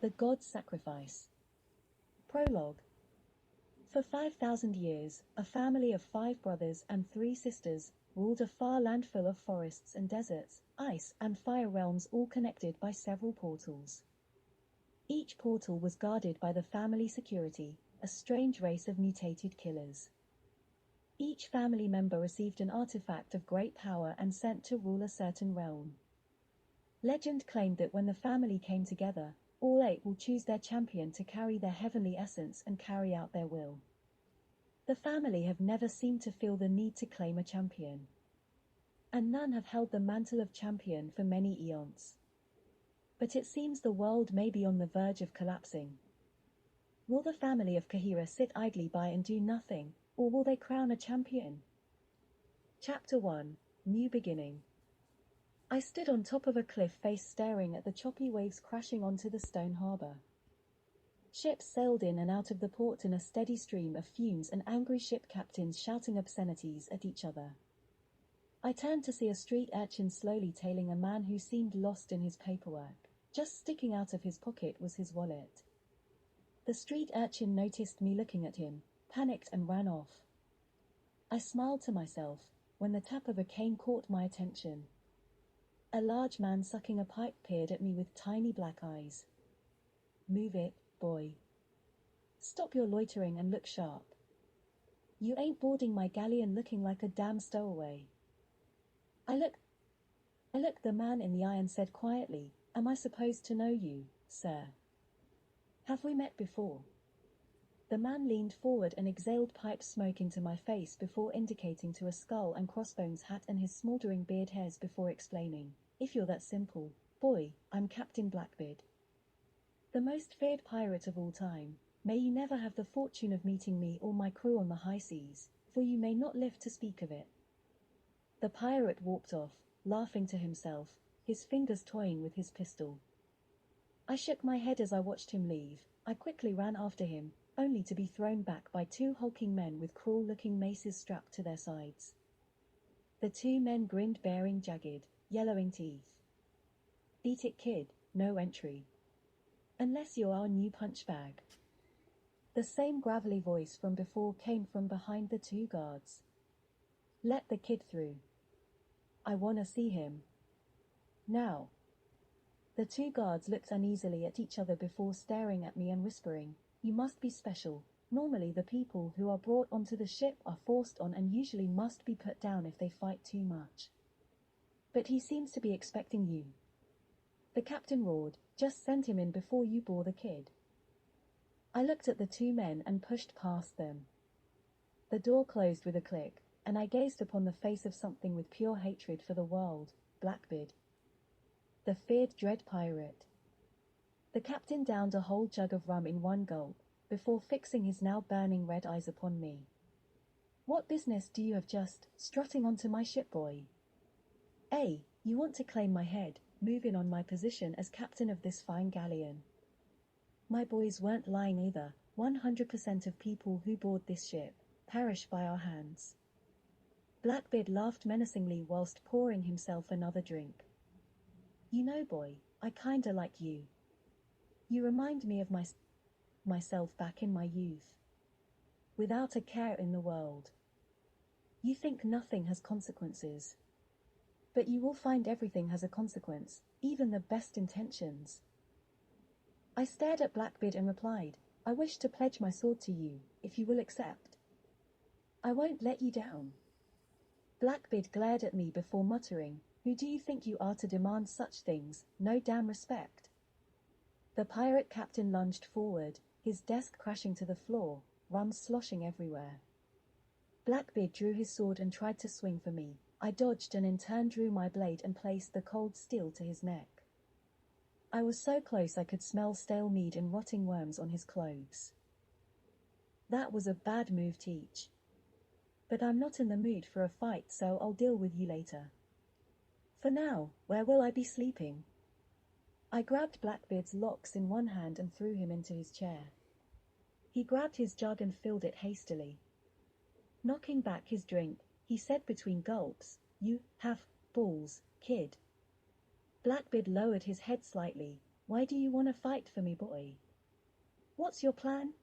The God's Sacrifice. Prologue. For 5,000 years, a family of 5 brothers and 3 sisters ruled a far land full of forests and deserts, ice and fire realms, all connected by several portals. Each portal was guarded by the family security, a strange race of mutated killers. Each family member received an artifact of great power and sent to rule a certain realm. Legend claimed that when the family came together, all 8 will choose their champion to carry their heavenly essence and carry out their will. The family have never seemed to feel the need to claim a champion. And none have held the mantle of champion for many eons. But it seems the world may be on the verge of collapsing. Will the family of Kahira sit idly by and do nothing, or will they crown a champion? Chapter 1. New Beginning. I stood on top of a cliff face staring at the choppy waves crashing onto the stone harbor. Ships sailed in and out of the port in a steady stream of fumes and angry ship captains shouting obscenities at each other. I turned to see a street urchin slowly tailing a man who seemed lost in his paperwork. Just sticking out of his pocket was his wallet. The street urchin noticed me looking at him, panicked and ran off. I smiled to myself when the tap of a cane caught my attention. A large man sucking a pipe peered at me with tiny black eyes. "Move it, boy. Stop your loitering and look sharp. You ain't boarding my galleon looking like a damn stowaway." I looked the man in the eye and said quietly, "Am I supposed to know you, sir? Have we met before?" The man leaned forward and exhaled pipe smoke into my face before indicating to a skull and crossbones hat and his smoldering beard hairs before explaining, "If you're that simple, boy, I'm Captain Blackbeard. The most feared pirate of all time. May you never have the fortune of meeting me or my crew on the high seas, for you may not live to speak of it." The pirate walked off, laughing to himself, his fingers toying with his pistol. I shook my head as I watched him leave. I quickly ran after him, only to be thrown back by 2 hulking men with cruel-looking maces strapped to their sides. The 2 men grinned, baring jagged, yellowing teeth. "Beat it, kid, no entry. Unless you're our new punch bag." The same gravelly voice from before came from behind the 2 guards. "Let the kid through. I wanna see him. Now." The 2 guards looked uneasily at each other before staring at me and whispering, "You must be special. Normally the people who are brought onto the ship are forced on and usually must be put down if they fight too much. But he seems to be expecting you." The captain roared, "Just send him in before you bore the kid." I looked at the 2 men and pushed past them. The door closed with a click, and I gazed upon the face of something with pure hatred for the world, Blackbeard. The feared dread pirate. The captain downed a whole jug of rum in one gulp, before fixing his now burning red eyes upon me. "What business do you have just strutting onto my ship, boy? You want to claim my head, move in on my position as captain of this fine galleon." My boys weren't lying either. 100% of people who board this ship perish by our hands. Blackbeard laughed menacingly whilst pouring himself another drink. "You know, boy, I kinda like you. You remind me of myself back in my youth. Without a care in the world. You think nothing has consequences. But you will find everything has a consequence, even the best intentions." I stared at Blackbeard and replied, "I wish to pledge my sword to you, if you will accept. I won't let you down." Blackbeard glared at me before muttering, "Who do you think you are to demand such things? No damn respect." The pirate captain lunged forward, his desk crashing to the floor, rum sloshing everywhere. Blackbeard drew his sword and tried to swing for me. I dodged and in turn drew my blade and placed the cold steel to his neck. I was so close I could smell stale mead and rotting worms on his clothes. That was a bad move, Teach. But I'm not in the mood for a fight, so I'll deal with you later. For now, where will I be sleeping? I grabbed Blackbeard's locks in one hand and threw him into his chair. He grabbed his jug and filled it hastily. Knocking back his drink, he said between gulps, "You have balls, kid." Blackbeard lowered his head slightly, Why do you want to fight for me, boy? What's your plan?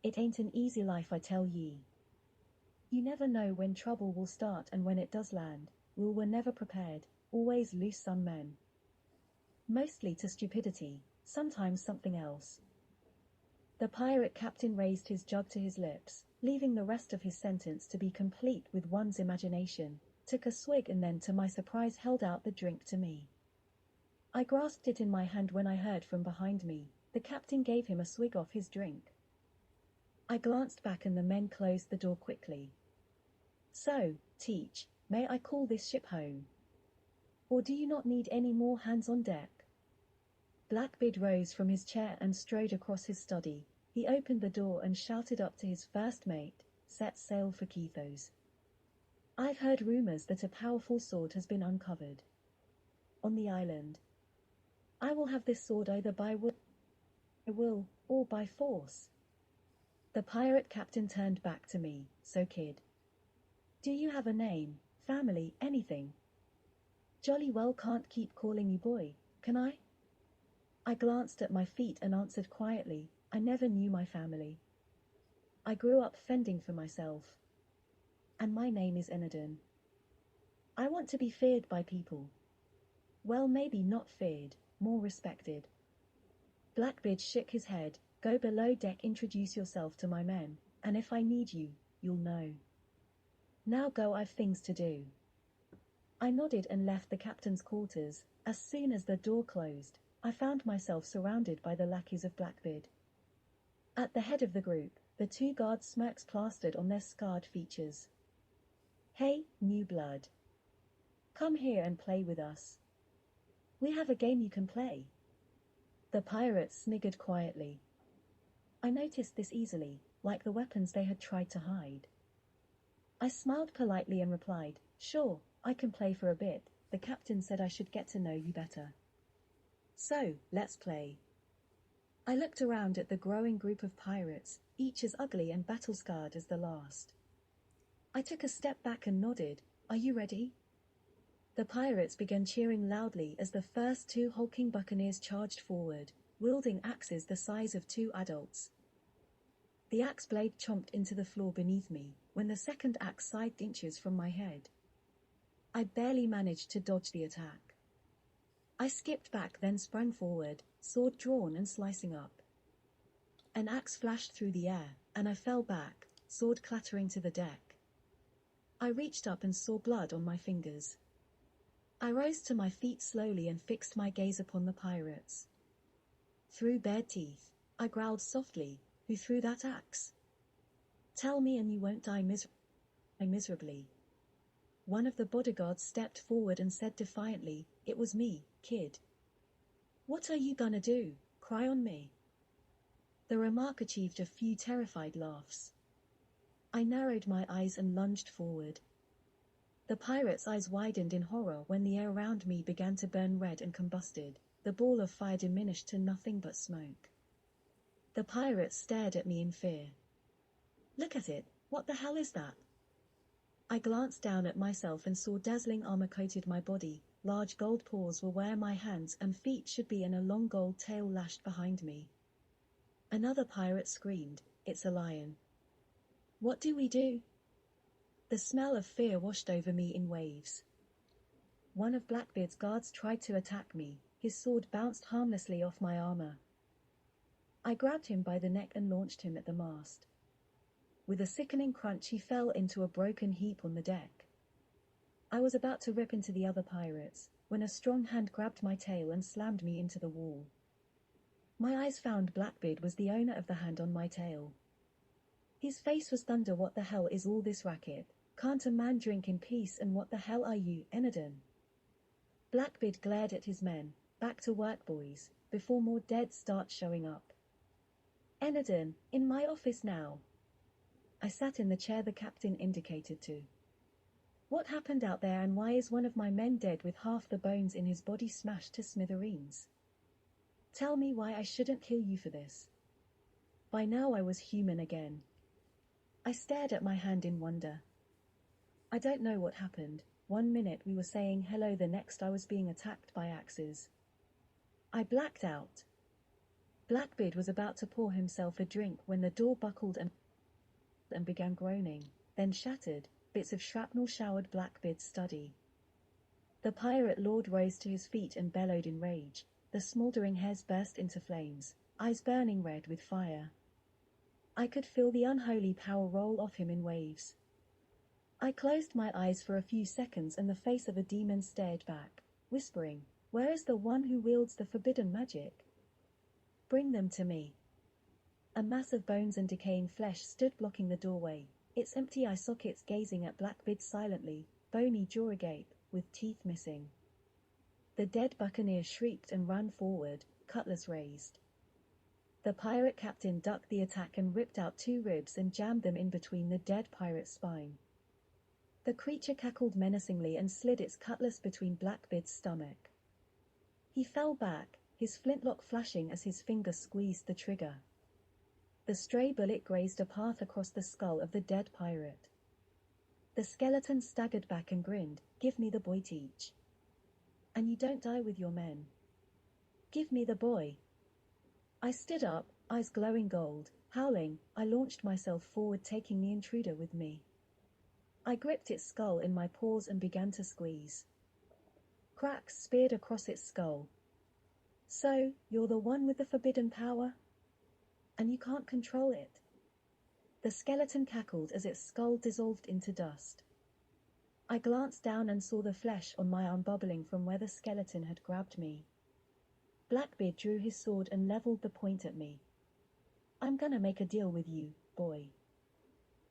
It ain't an easy life, I tell ye. You never know when trouble will start, and when it does land, we were never prepared, always lose some men. Mostly to stupidity, sometimes something else. The pirate captain raised his jug to his lips, leaving the rest of his sentence to be complete with one's imagination, took a swig and then to my surprise held out the drink to me. I grasped it in my hand when I heard from behind me, the captain gave him a swig off his drink. I glanced back and the men closed the door quickly. So, Teach, may I call this ship home? Or do you not need any more hands on deck? Blackbeard rose from his chair and strode across his study. He opened the door and shouted up to his first mate, set sail for Kethos. I've heard rumors that a powerful sword has been uncovered on the island. I will have this sword either by will or by force. The pirate captain turned back to me. So kid, do you have a name, family, anything? Jolly well can't keep calling you boy, can I? I glanced at my feet and answered quietly, I never knew my family. I grew up fending for myself. And my name is Enadin. I want to be feared by people. Well, maybe not feared, more respected. Blackbeard shook his head. Go below deck, introduce yourself to my men, and if I need you, you'll know. Now go, I've things to do. I nodded and left the captain's quarters. As soon as the door closed, I found myself surrounded by the lackeys of Blackbeard. At the head of the group, the two guards, smirks plastered on their scarred features. Hey, new blood. Come here and play with us. We have a game you can play. The pirates sniggered quietly. I noticed this easily, like the weapons they had tried to hide. I smiled politely and replied, sure, I can play for a bit. The captain said I should get to know you better. So, let's play. I looked around at the growing group of pirates, each as ugly and battle-scarred as the last. I took a step back and nodded, are you ready? The pirates began cheering loudly as the first two hulking buccaneers charged forward, wielding axes the size of two adults. The axe blade chomped into the floor beneath me, when the second axe sagged inches from my head. I barely managed to dodge the attack. I skipped back, then sprang forward, sword drawn and slicing up. An axe flashed through the air, and I fell back, sword clattering to the deck. I reached up and saw blood on my fingers. I rose to my feet slowly and fixed my gaze upon the pirates. Through bared teeth, I growled softly, who threw that axe? Tell me and you won't die miserably. One of the bodyguards stepped forward and said defiantly, it was me, kid. What are you gonna do, cry on me? The remark achieved a few terrified laughs. I narrowed my eyes and lunged forward. The pirate's eyes widened in horror when the air around me began to burn red and combusted. The ball of fire diminished to nothing but smoke. The pirate stared at me in fear. Look at it, what the hell is that? I glanced down at myself and saw dazzling armor-coated my body. Large gold paws were where my hands and feet should be and a long gold tail lashed behind me. Another pirate screamed, it's a lion. What do we do? The smell of fear washed over me in waves. One of Blackbeard's guards tried to attack me. His sword bounced harmlessly off my armor. I grabbed him by the neck and launched him at the mast. With a sickening crunch, he fell into a broken heap on the deck. I was about to rip into the other pirates, when a strong hand grabbed my tail and slammed me into the wall. My eyes found Blackbeard was the owner of the hand on my tail. His face was thunder. What the hell is all this racket? Can't a man drink in peace? And what the hell are you, Enadin? Blackbeard glared at his men. Back to work, boys, before more dead start showing up. Enadin, in my office now. I sat in the chair the captain indicated to. What happened out there, and why is one of my men dead with half the bones in his body smashed to smithereens? Tell me why I shouldn't kill you for this. By now I was human again. I stared at my hand in wonder. I don't know what happened. 1 minute we were saying hello, the next I was being attacked by axes. I blacked out. Blackbeard was about to pour himself a drink when the door buckled and began groaning, then shattered. Bits of shrapnel showered Blackbeard's study. The pirate lord rose to his feet and bellowed in rage. The smouldering hairs burst into flames, eyes burning red with fire. I could feel the unholy power roll off him in waves. I closed my eyes for a few seconds and the face of a demon stared back, whispering, "Where is the one who wields the forbidden magic? Bring them to me." A mass of bones and decaying flesh stood blocking the doorway, its empty eye sockets gazing at Blackbeard silently, bony jaw agape, with teeth missing. The dead buccaneer shrieked and ran forward, cutlass raised. The pirate captain ducked the attack and ripped out 2 ribs and jammed them in between the dead pirate's spine. The creature cackled menacingly and slid its cutlass between Blackbeard's stomach. He fell back, his flintlock flashing as his finger squeezed the trigger. The stray bullet grazed a path across the skull of the dead pirate. The skeleton staggered back and grinned, "Give me the boy, Teach. And you don't die with your men. Give me the boy." I stood up, eyes glowing gold, howling. I launched myself forward, taking the intruder with me. I gripped its skull in my paws and began to squeeze. Cracks speared across its skull. "So, you're the one with the forbidden power? And you can't control it?" The skeleton cackled as its skull dissolved into dust. I glanced down and saw the flesh on my arm bubbling from where the skeleton had grabbed me. Blackbeard drew his sword and leveled the point at me. "I'm gonna make a deal with you, boy.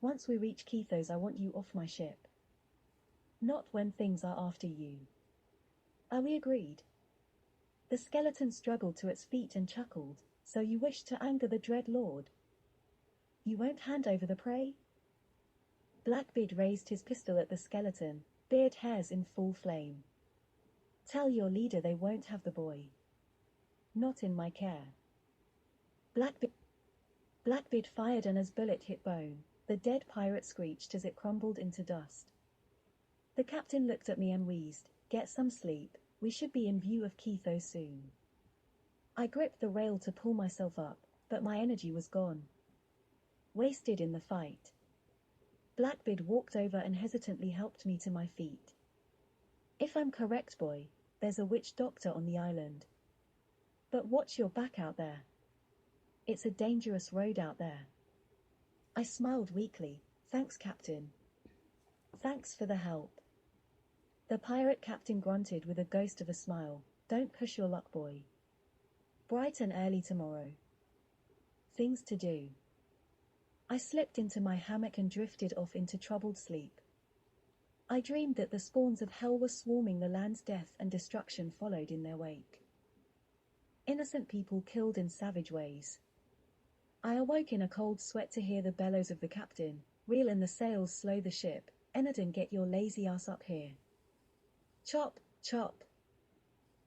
Once we reach Kethos, I want you off my ship. Not when things are after you. Are we agreed?" The skeleton struggled to its feet and chuckled. "So you wish to anger the Dread Lord? You won't hand over the prey?" Blackbeard raised his pistol at the skeleton, beard hairs in full flame. "Tell your leader they won't have the boy. Not in my care." Blackbeard fired and as bullet hit bone, the dead pirate screeched as it crumbled into dust. The captain looked at me and wheezed, "Get some sleep, we should be in view of Kethos soon." I gripped the rail to pull myself up, but my energy was gone. Wasted in the fight. Blackbeard walked over and hesitantly helped me to my feet. "If I'm correct, boy, there's a witch doctor on the island. But watch your back out there. It's a dangerous road out there." I smiled weakly. "Thanks, Captain. Thanks for the help." The pirate captain grunted with a ghost of a smile. "Don't push your luck, boy. Bright and early tomorrow. Things to do." I slipped into my hammock and drifted off into troubled sleep. I dreamed that the spawns of hell were swarming the land. Death and destruction followed in their wake. Innocent people killed in savage ways. I awoke in a cold sweat to hear the bellows of the captain. "Reel in the sails, slow the ship. Enadin, get your lazy ass up here." Chop, chop.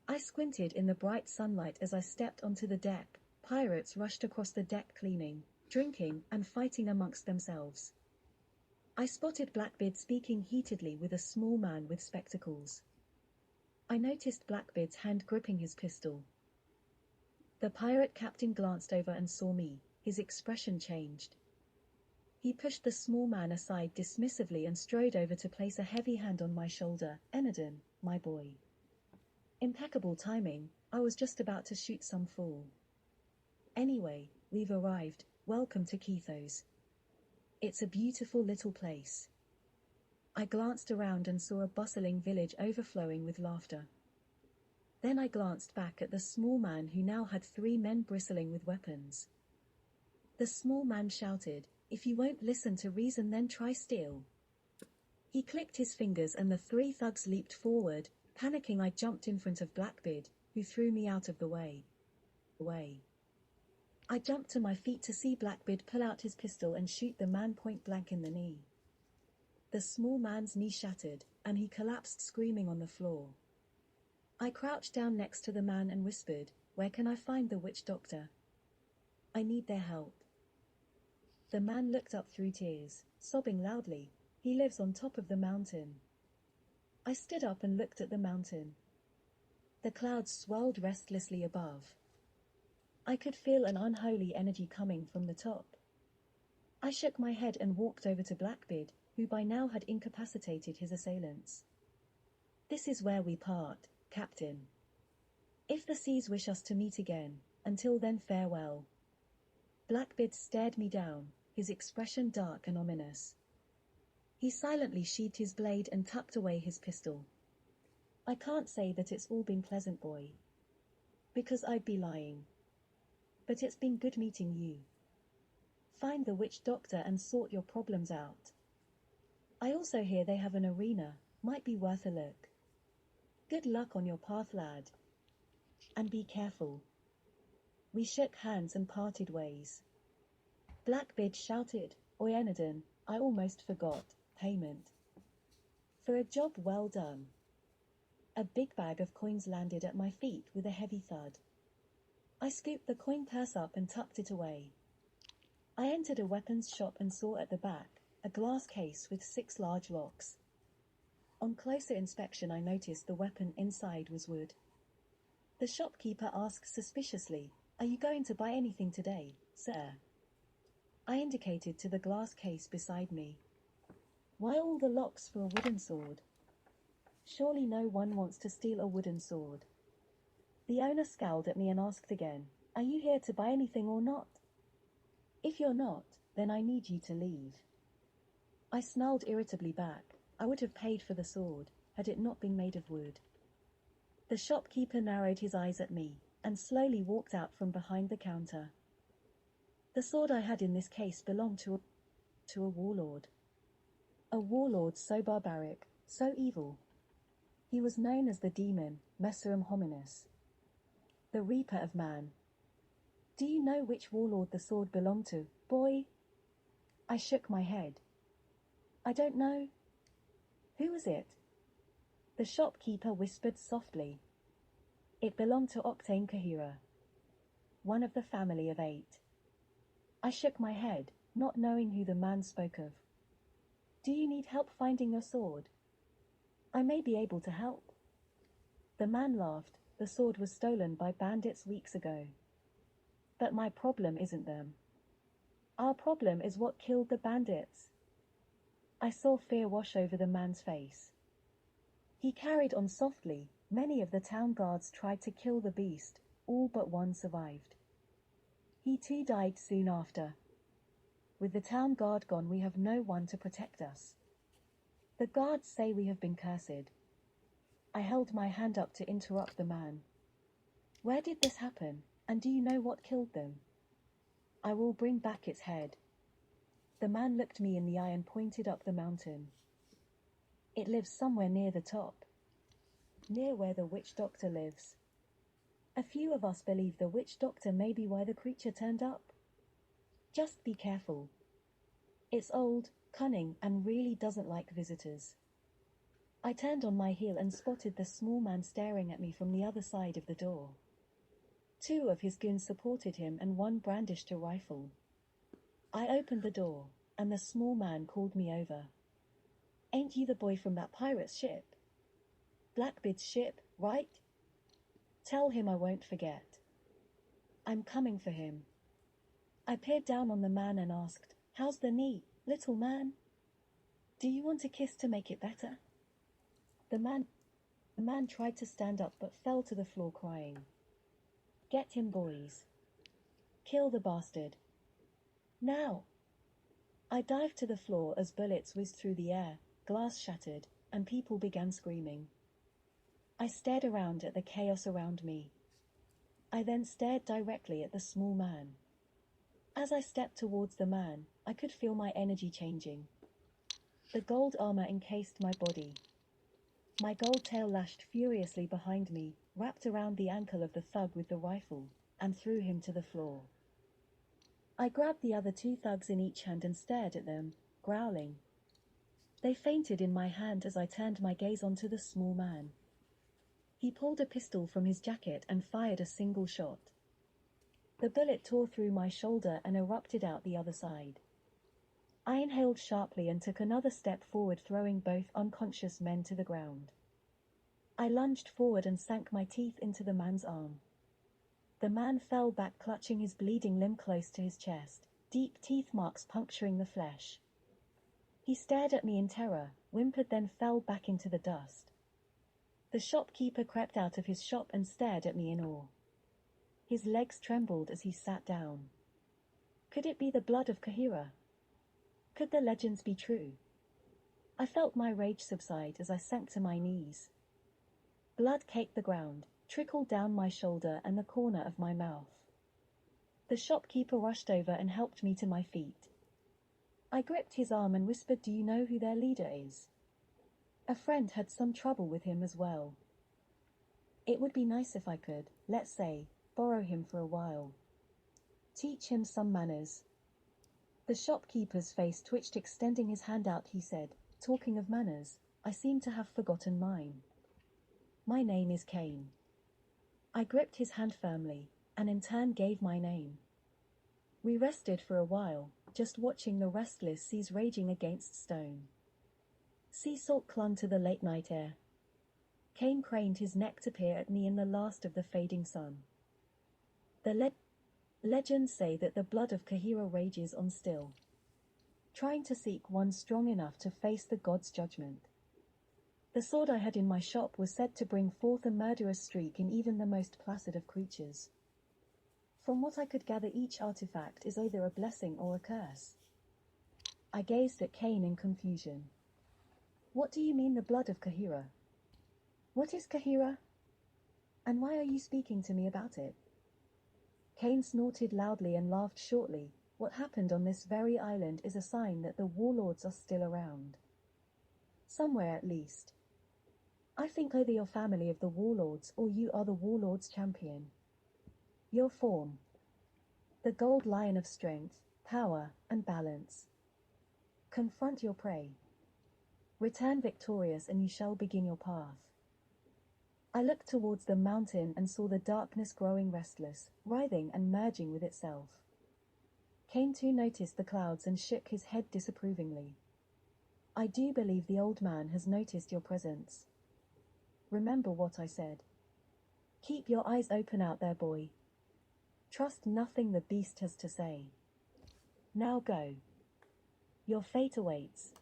I squinted in the bright sunlight as I stepped onto the deck. Pirates rushed across the deck cleaning, drinking, and fighting amongst themselves. I spotted Blackbeard speaking heatedly with a small man with spectacles. I noticed Blackbeard's hand gripping his pistol. The pirate captain glanced over and saw me. His expression changed. He pushed the small man aside dismissively and strode over to place a heavy hand on my shoulder. "Enadin, my boy." Impeccable timing, I was just about to shoot some fool. "Anyway, we've arrived. Welcome to Kethos. It's a beautiful little place." I glanced around and saw a bustling village overflowing with laughter. Then I glanced back at the small man who now had 3 men bristling with weapons. The small man shouted, "If you won't listen to reason, then try steel." He clicked his fingers and the 3 thugs leaped forward. Panicking, I jumped in front of Blackbeard, who threw me out of the way. I jumped to my feet to see Blackbeard pull out his pistol and shoot the man point blank in the knee. The small man's knee shattered, and he collapsed screaming on the floor. I crouched down next to the man and whispered, "Where can I find the witch doctor? I need their help." The man looked up through tears, sobbing loudly. "He lives on top of the mountain." I stood up and looked at the mountain. The clouds swirled restlessly above. I could feel an unholy energy coming from the top. I shook my head and walked over to Blackbeard, who by now had incapacitated his assailants. "This is where we part, Captain. If the seas wish us to meet again, until then farewell." Blackbeard stared me down, his expression dark and ominous. He silently sheathed his blade and tucked away his pistol. "I can't say that it's all been pleasant, boy, because I'd be lying. But it's been good meeting you. Find the witch doctor and sort your problems out. I also hear they have an arena, might be worth a look. Good luck on your path, lad. And be careful." We shook hands and parted ways. Blackbeard shouted, "Oyenadon, I almost forgot, payment. For a job well done." A big bag of coins landed at my feet with a heavy thud. I scooped the coin purse up and tucked it away. I entered a weapons shop and saw at the back a glass case with 6 large locks. On closer inspection I noticed the weapon inside was wood. The shopkeeper asked suspiciously, "Are you going to buy anything today, sir?" I indicated to the glass case beside me. "Why all the locks for a wooden sword? Surely no one wants to steal a wooden sword." The owner scowled at me and asked again, "Are you here to buy anything or not? If you're not, then I need you to leave." I snarled irritably back. I would have paid for the sword, had it not been made of wood. The shopkeeper narrowed his eyes at me, and slowly walked out from behind the counter. The sword I had in this case belonged to a warlord. A warlord so barbaric, so evil. He was known as the demon, Messerum Hominis, the Reaper of Man. "Do you know which warlord the sword belonged to, boy?" I shook my head. "I don't know." "Who was it?" The shopkeeper whispered softly. "It belonged to Octane Kahira, one of the family of 8. I shook my head, not knowing who the man spoke of. "Do you need help finding your sword?" "I may be able to help." The man laughed. "The sword was stolen by bandits weeks ago. But my problem isn't them. Our problem is what killed the bandits." I saw fear wash over the man's face. He carried on softly. "Many of the town guards tried to kill the beast, all but one survived. He too died soon after. With the town guard gone, we have no one to protect us. The guards say we have been cursed." I held my hand up to interrupt the man. "Where did this happen, and do you know what killed them?" "I will bring back its head." The man looked me in the eye and pointed up the mountain. "It lives somewhere near the top. Near where the witch doctor lives. A few of us believe the witch doctor may be why the creature turned up. Just be careful. It's old, cunning, and really doesn't like visitors." I turned on my heel and spotted the small man staring at me from the other side of the door. 2 of his goons supported him and one brandished a rifle. I opened the door, and the small man called me over. "Ain't you the boy from that pirate's ship?" "Blackbeard's ship, right? Tell him I won't forget. I'm coming for him." I peered down on the man and asked, "How's the knee, little man? Do you want a kiss to make it better?" The man tried to stand up but fell to the floor crying. "Get him, boys. Kill the bastard. Now!" I dived to the floor as bullets whizzed through the air, glass shattered, and people began screaming. I stared around at the chaos around me. I then stared directly at the small man. As I stepped towards the man, I could feel my energy changing. The gold armor encased my body. My gold tail lashed furiously behind me, wrapped around the ankle of the thug with the rifle, and threw him to the floor. I grabbed the other 2 thugs in each hand and stared at them, growling. They fainted in my hand as I turned my gaze onto the small man. He pulled a pistol from his jacket and fired a single shot. The bullet tore through my shoulder and erupted out the other side. I inhaled sharply and took another step forward, throwing both unconscious men to the ground. I lunged forward and sank my teeth into the man's arm. The man fell back, clutching his bleeding limb close to his chest, deep teeth marks puncturing the flesh. He stared at me in terror, whimpered, then fell back into the dust. The shopkeeper crept out of his shop and stared at me in awe. His legs trembled as he sat down. Could it be the blood of Kahira? Could the legends be true? I felt my rage subside as I sank to my knees. Blood caked the ground, trickled down my shoulder and the corner of my mouth. The shopkeeper rushed over and helped me to my feet. I gripped his arm and whispered, "Do you know who their leader is?" A friend had some trouble with him as well. It would be nice if I could, let's say, borrow him for a while. Teach him some manners. The shopkeeper's face twitched, extending his hand out. He said, "Talking of manners, I seem to have forgotten mine. My name is Cain." I gripped his hand firmly, and in turn gave my name. We rested for a while, just watching the restless seas raging against stone. Sea salt clung to the late-night air. Cain craned his neck to peer at me in the last of the fading sun. The legends say that the blood of Kahira rages on still, trying to seek one strong enough to face the god's judgment. The sword I had in my shop was said to bring forth a murderous streak in even the most placid of creatures. From what I could gather, each artifact is either a blessing or a curse. I gazed at Cain in confusion. "What do you mean, the blood of Kahira? What is Kahira? And why are you speaking to me about it?" Cain snorted loudly and laughed shortly. "What happened on this very island is a sign that the warlords are still around. Somewhere, at least. I think either you're family of the warlords or you are the warlords' champion. Your form. The gold lion of strength, power, and balance. Confront your prey. Return victorious and you shall begin your path." I looked towards the mountain and saw the darkness growing restless, writhing and merging with itself. Cain too noticed the clouds and shook his head disapprovingly. "I do believe the old man has noticed your presence. Remember what I said. Keep your eyes open out there, boy. Trust nothing the beast has to say. Now go. Your fate awaits."